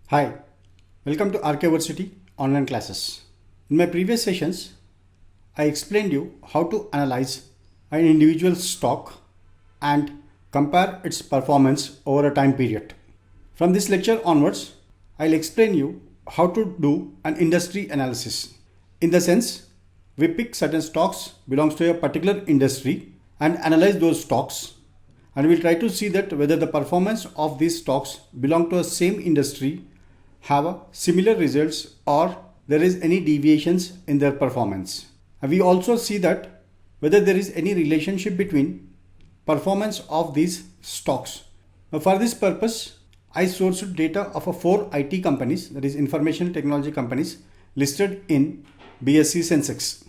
Hi, welcome to Archiversity online classes. In my previous sessions, I explained you how to analyze an individual stock and compare its performance over a time period. From this lecture onwards, I'll explain you how to do an industry analysis. In the sense, we pick certain stocks belongs to a particular industry and analyze those stocks, and we'll try to see that whether the performance of these stocks belong to a same industry have a similar results or there is any deviations in their performance. And we also see that whether there is any relationship between performance of these stocks. Now for this purpose, I sourced data of 4 IT companies, that is information technology companies listed in BSE Sensex.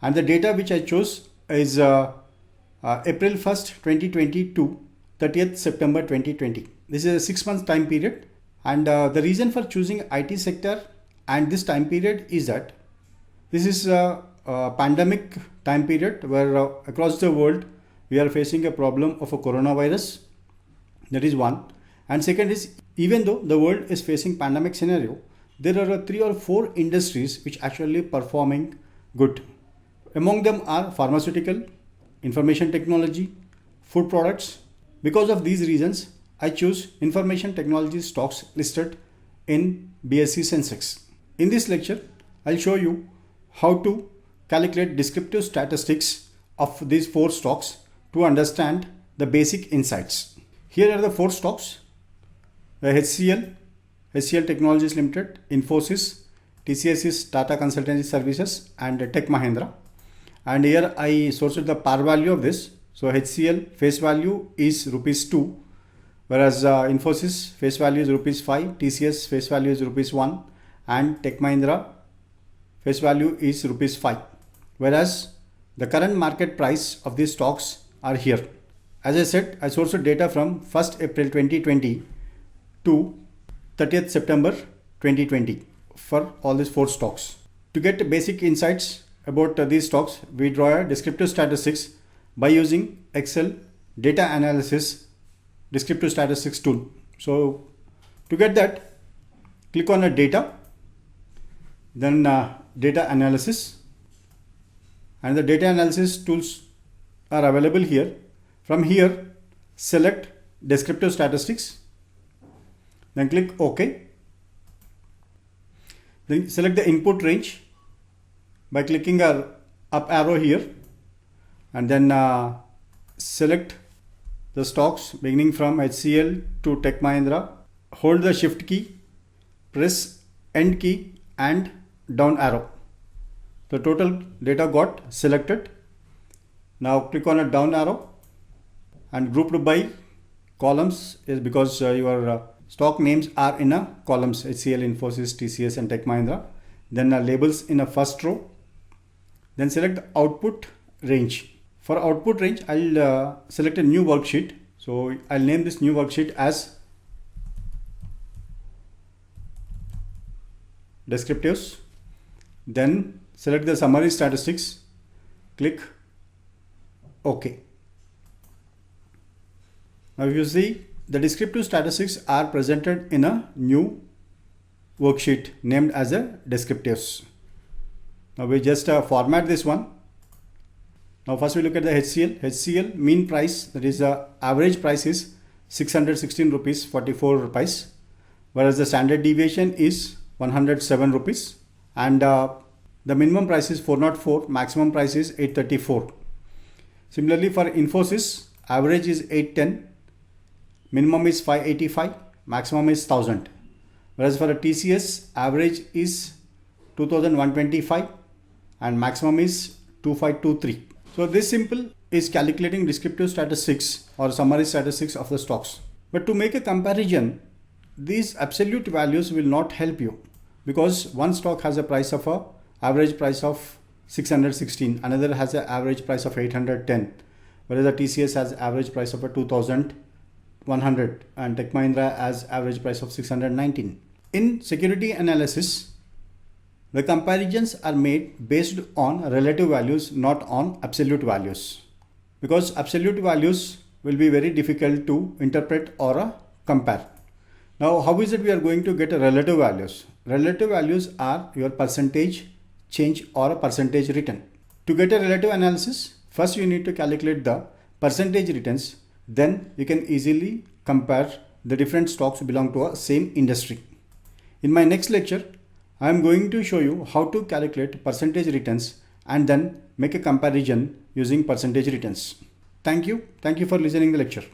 And the data which I chose is April 1st, 2020 to 30th September 2020. This is a 6 month time period. And the reason for choosing IT sector and this time period is that this is a pandemic time period where across the world we are facing a problem of a coronavirus. That is one. And second is, even though the world is facing pandemic scenario, there are 3 or 4 industries which actually performing good. Among them are pharmaceutical, information technology, food products. Because of these reasons, I choose information technology stocks listed in BSE Sensex. In this lecture, I'll show you how to calculate descriptive statistics of these 4 stocks to understand the basic insights. Here are the 4 stocks: the HCL Technologies Limited, Infosys, TCS is Tata Consultancy Services, and Tech Mahindra. And here I sourced the par value of this. So HCL face value is rupees 2. Whereas Infosys face value is rupees 5, TCS face value is rupees 1, and Tech Mahindra face value is rupees 5. Whereas the current market price of these stocks are here. As I said, I sourced data from 1st April 2020 to 30th September 2020 for all these 4 stocks. To get basic insights about these stocks, we draw a descriptive statistics by using Excel data analysis descriptive statistics tool. So to get that, click on a data, then data analysis, and the data analysis tools are available here. From here, select descriptive statistics, then click OK. Then select the input range by clicking a up arrow here, and then select the stocks beginning from HCL to Tech Mahindra. Hold the shift key, press end key and down arrow. The total data got selected. Now click on a down arrow and grouped by columns is because your stock names are in a columns: HCL, Infosys, TCS and Tech Mahindra. Then labels in a first row. Then select output range. For output range, I'll select a new worksheet. So I'll name this new worksheet as descriptives. Then select the summary statistics, click OK. Now you see the descriptive statistics are presented in a new worksheet named as a descriptives. Now we just format this one. Now first we look at the HCL. HCL mean price, that is the average price is 616 rupees 44 rupees, whereas the standard deviation is 107 rupees, and the minimum price is 404, maximum price is 834. Similarly for Infosys, average is 810, minimum is 585, maximum is 1000. Whereas for a TCS, average is 2125 and maximum is 2523. So this simple is calculating descriptive statistics or summary statistics of the stocks. But to make a comparison, these absolute values will not help you, because one stock has a price of average price of 616, another has an average price of 810, whereas the TCS has average price of 2100 and Tech Mahindra has average price of 619. In security analysis, the comparisons are made based on relative values, not on absolute values, because absolute values will be very difficult to interpret or compare. Now, how is it we are going to get a relative values? Relative values are your percentage change or a percentage return. To get a relative analysis, first you need to calculate the percentage returns. Then you can easily compare the different stocks belong to a same industry. In my next lecture, I am going to show you how to calculate percentage returns and then make a comparison using percentage returns. Thank you. Thank you for listening to the lecture.